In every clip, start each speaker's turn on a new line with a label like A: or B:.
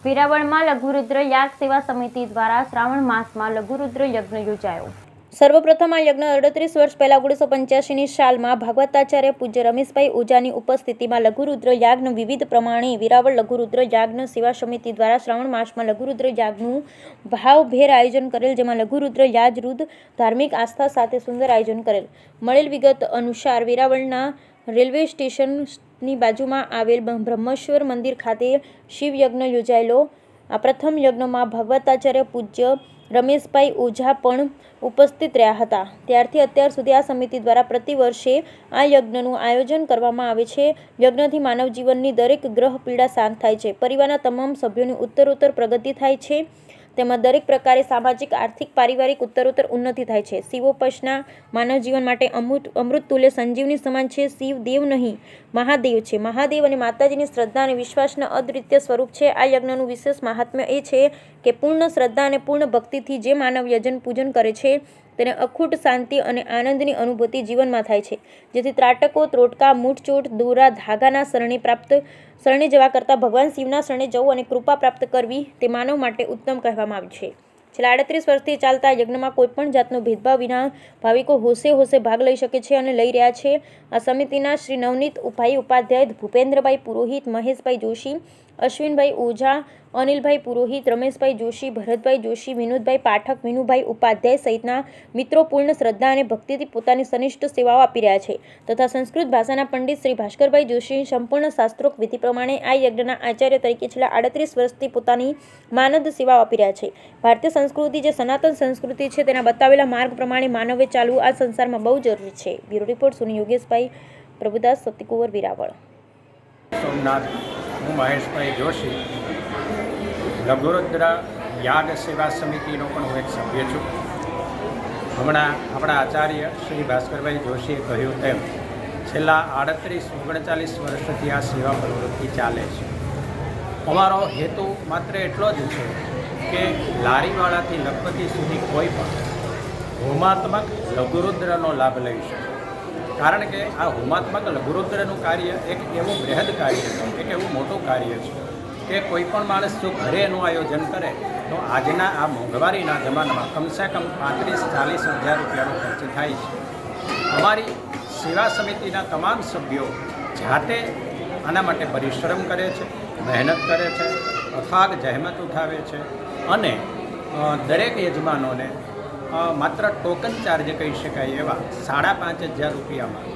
A: વેરાવળમાં લઘુરુદ્ર યાગ સેવા સમિતિ દ્વારા શ્રાવણ માસમાં લઘુરુદ્ર યજ્ઞ યોજાયો। સર્વપ્રથમ આ યજ્ઞ 38 વર્ષ પહેલા 1985ની સાલમાં ભાગવતાચાર્ય પૂજ્ય રમેશભાઈ ઓઝાની ઉપસ્થિતિમાં લઘુરુદ્ર યાગનું વિવિધ પ્રમાણે વેરાવળ લઘુરુદ્ર યાજ્ઞ સેવા સમિતિ દ્વારા શ્રાવણ માસમાં લઘુરુદ્ર યાગનું ભાવભેર આયોજન કરેલ, જેમાં લઘુરુદ્ર યાજરુદ્ર ધાર્મિક આસ્થા સાથે સુંદર આયોજન કરેલ। મળેલ વિગત અનુસાર વેરાવળના રેલવે સ્ટેશનની બાજુમાં આવેલ બ્રહ્મેશ્વર મંદિર ખાતે શિવ યજ્ઞ યોજાયેલો। આ પ્રથમ યજ્ઞમાં ભાગવતાચાર્ય પૂજ્ય રમેશભાઈ ઓઝા પણ ઉપસ્થિત રહ્યા હતા। ત્યારથી અત્યાર સુધી આ સમિતિ દ્વારા પ્રતિ વર્ષે આ યજ્ઞનું આયોજન કરવામાં આવે છે। યજ્ઞથી માનવ જીવનની દરેક ગ્રહ પીડા શાંત થાય છે, પરિવારના તમામ સભ્યોની ઉત્તરોત્તર પ્રગતિ થાય છે, તેમાં દરેક પ્રકારે સામાજિક, આર્થિક, પારિવારિક ઉત્તરોત્તર ઉન્નતિ થાય છે। શિવોપાસના માનવ જીવન માટે અમૃત તુલ્ય સંજીવની સમાન છે। શિવ દેવ નહીં, મહાદેવ છે। મહાદેવ અને માતાજીની શ્રદ્ધા અને વિશ્વાસના અદ્વિતીય સ્વરૂપ છે। આ યજ્ઞનું વિશેષ મહાત્મ્ય એ છે કે પૂર્ણ શ્રદ્ધા અને પૂર્ણ ભક્તિથી જે માનવ યજન પૂજન કરે છે તેને અખૂટ શાંતિ અને આનંદની અનુભૂતિ જીવનમાં થાય છે, જેથી ત્રાટકો, ત્રોટકા, મૂઠચોટ, દોરા, ધાગાના શરણે જવા કરતાં ભગવાન શિવના શરણે જવું અને કૃપા પ્રાપ્ત કરવી તે માનવ માટે ઉત્તમ કહેવામાં આવ્યું છે। છેલ્લા 38 વર્ષથી ચાલતા યજ્ઞમાં કોઈપણ જાતનો ભેદભાવ વિના ભાવિકો હોશે ભાગ લઈ શકે છે અને લઈ રહ્યા છે। આ સમિતિના શ્રી નવનીતભાઈ ઉપાધ્યાય, ભૂપેન્દ્રભાઈ પુરોહિત, મહેશભાઈ જોશી, અશ્વિનભાઈ ઓઝા, અનિલભાઈ પુરોહિત, રમેશભાઈ જોશી, ભરતભાઈ જોશી, વિનોદભાઈ પાઠક, વિનુભાઈ ઉપાધ્યાય સહિતના મિત્રો પૂર્ણ શ્રદ્ધા અને ભક્તિથી પોતાની સનિષ્ઠ સેવાઓ આપી રહ્યા છે તથા સંસ્કૃત ભાષાના પંડિત શ્રી ભાસ્કરભાઈ જોશી સંપૂર્ણ શાસ્ત્રોક્ત વિધિ પ્રમાણે આ યજ્ઞના આચાર્ય તરીકે છેલ્લા 38 વર્ષથી પોતાની માનદ સેવાઓ આપી રહ્યા છે। ભારતીય સંસ્કૃતિ જે સનાતન સંસ્કૃતિ છે તેના બતાવેલા માર્ગ પ્રમાણે માનવે ચાલવું આ સંસારમાં બહુ જરૂરી છે। બ્યુરો રિપોર્ટ સુની યોગેશભાઈ, પ્રભુદાસ સતીકુંવર, વેરાવળ।
B: સોમનાથ, હું મહેશભાઈ જોશી, લઘુરુદ્ર યાગ સેવા સમિતિનો પણ હું એક સભ્ય છું। હમણાં આપણા આચાર્ય શ્રી ભાસ્કરભાઈ જોશીએ કહ્યું તેમ છેલ્લા 38-39 વર્ષથી આ સેવા પ્રવૃત્તિ ચાલે છે। અમારો હેતુ માત્ર એટલો જ છે કે લારીવાળાથી લખપતિ સુધી કોઈ પણ હોમાત્મક લઘુરુદ્રનો લાભ લઈ શકે, કારણ કે આ હોમાત્મક લઘુરુદ્રનું કાર્ય એક એવું બૃહદ કાર્ય છે, એક એવું મોટું કાર્ય છે કે કોઈ પણ માણસ જો ઘરે એનું આયોજન કરે તો આજના આ મોંઘવારીના જમાનામાં કમસે કમ 35-40 હજાર રૂપિયાનો ખર્ચ થાય છે। અમારી સેવા સમિતિના તમામ સભ્યો જાતે આના માટે પરિશ્રમ કરે છે, મહેનત કરે છે, અથાગ જહેમત ઉઠાવે છે અને દરેક યજમાનોને માત્ર ટોકન ચાર્જ કહી શકાય એવા 5,500 રૂપિયામાં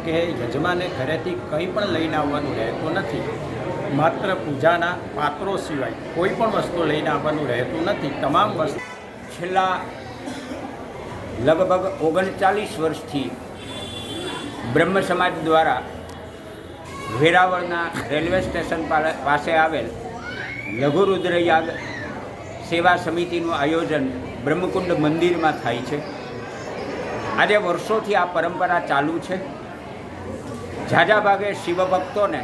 B: કે યજમાને ઘરેથી કંઈ પણ લઈને આવવાનું રહેતું નથી, માત્ર પૂજાના પાત્રો સિવાય કોઈ પણ વસ્તુ લઈને આવવાનું રહેતું નથી। તમામ વસ્તુ
C: છેલ્લા લગભગ 39 વર્ષથી બ્રહ્મ સમાજ દ્વારા વેરાવળના રેલવે સ્ટેશન પાસે આવેલ લઘુરુદ્ર યાગ સેવા સમિતિનું આયોજન બ્રહ્મકુંડ મંદિરમાં થાય છે। આજે વર્ષોથી આ પરંપરા ચાલુ છે। ઝાઝા ભાગે શિવભક્તોને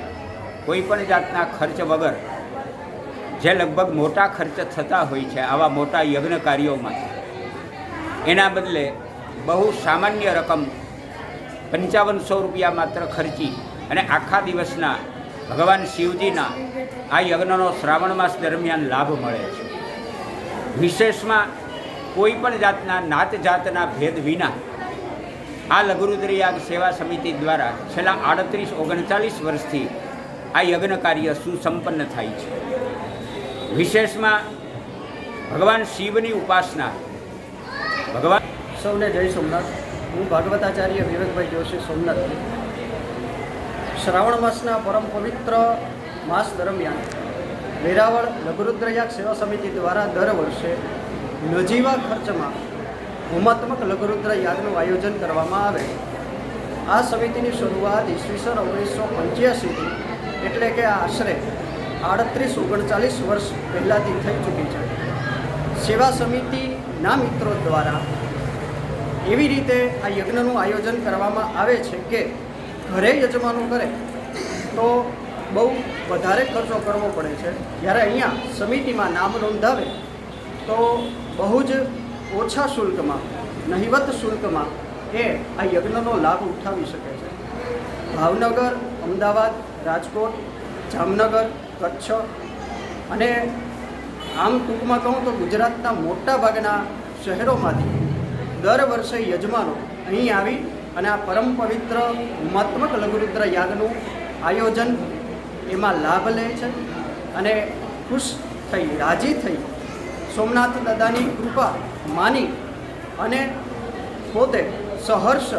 C: કોઈપણ જાતના ખર્ચ વગર, જે લગભગ મોટા ખર્ચ થતા હોય છે આવા મોટા યજ્ઞ કાર્યોમાં, એના બદલે બહુ સામાન્ય રકમ 5500 રૂપિયા માત્ર ખર્ચી અને આખા દિવસના ભગવાન શિવજીના આ યજ્ઞનો શ્રાવણ માસ દરમિયાન લાભ મળે છે। વિશેષમાં કોઈ પણ જાતના નાત જાતના ભેદ વિના આ લઘુરુદ્ર યાગ સેવા સમિતિ દ્વારા છેલ્લા 38-39 વર્ષથી આ યજ્ઞ કાર્ય સુસંપન્ન થાય છે। વિશેષમાં ભગવાન શિવની ઉપાસના, ભગવાન
D: સૌને જય સોમનાથ। હું ભાગવતાચાર્ય વિવેકભાઈ જોશી, સોમનાથથી। શ્રાવણ માસના પરમ પવિત્ર માસ દરમિયાન વેરાવળ લઘુરુદ્ર યાગ સેવા સમિતિ દ્વારા દર વર્ષે નજીવા ખર્ચમાં હોમાત્મક લઘુરુદ્ર યાગનું આયોજન કરવામાં આવે। આ સમિતિની શરૂઆત ઈસવીસન 1985થી એટલે કે આશરે 38-39 વર્ષ પહેલાંથી થઈ ચૂકી છે। સેવા સમિતિના મિત્રો દ્વારા એવી રીતે આ યજ્ઞનું આયોજન કરવામાં આવે છે કે ઘરે યજમાનો કરે તો બહુ વધારે ખર્ચો કરવો પડે છે, જ્યારે અહીંયા સમિતિમાં નામ નોંધાવે તો બહુ જ ઓછા શુલ્કમાં, નહિવત શુલ્કમાં એ આ યજ્ઞનો લાભ ઉઠાવી શકે છે। ભાવનગર, અમદાવાદ, રાજકોટ, જામનગર, કચ્છ અને આમ ટૂંકમાં કહું તો ગુજરાતના મોટા ભાગના શહેરોમાંથી દર વર્ષે યજમાનો અહીં આવી અને આ પરમ પવિત્ર હોમાત્મક લઘુરુદ્ર યાગનું આયોજન એમાં લાભ લે છે અને ખુશ થઈ રાજી થઈ સોમનાથ દાદાની કૃપા માની અને પોતે સહર્ષ